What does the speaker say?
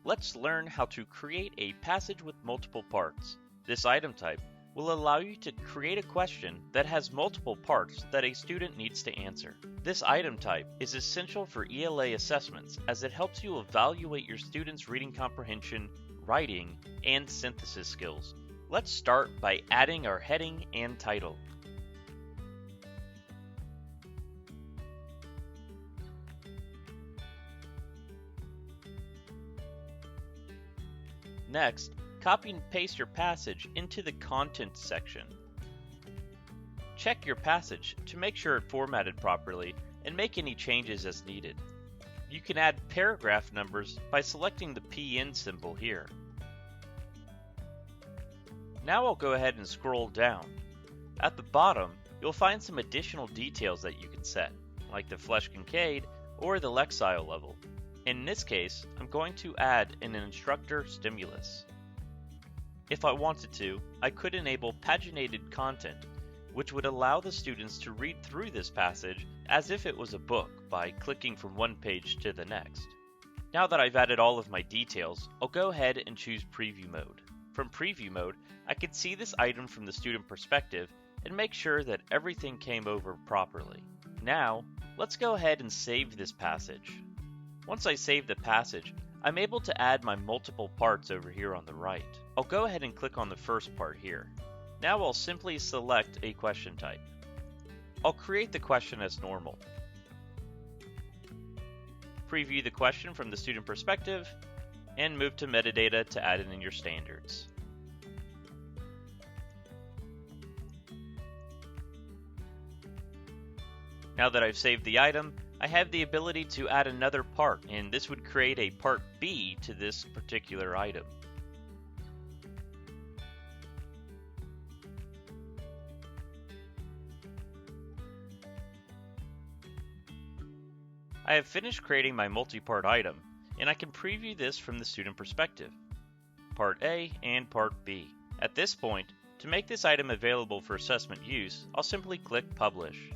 let's learn how to create a passage with multiple parts. This item type will allow you to create a question that has multiple parts that a student needs to answer. This item type is essential for ELA assessments as it helps you evaluate your students' reading comprehension, writing, and synthesis skills. Let's start by adding our heading and title. Next, copy and paste your passage into the Contents section. Check your passage to make sure it formatted properly and make any changes as needed. You can add paragraph numbers by selecting the PN symbol here. Now I'll go ahead and scroll down. At the bottom, you'll find some additional details that you can set, like the Flesch-Kincaid or the Lexile level. In this case, I'm going to add an instructor stimulus. If I wanted to, I could enable paginated content, which would allow the students to read through this passage as if it was a book by clicking from one page to the next. Now that I've added all of my details, I'll go ahead and choose Preview Mode. From Preview Mode, I can see this item from the student perspective and make sure that everything came over properly. Now, let's go ahead and save this passage. Once I save the passage, I'm able to add my multiple parts over here on the right. I'll go ahead and click on the first part here. Now I'll simply select a question type. I'll create the question as normal. Preview the question from the student perspective, and move to metadata to add it in your standards. Now that I've saved the item, I have the ability to add another part, and this would create a part B to this particular item. I have finished creating my multi-part item, and I can preview this from the student perspective, Part A and Part B. At this point, to make this item available for assessment use, I'll simply click Publish.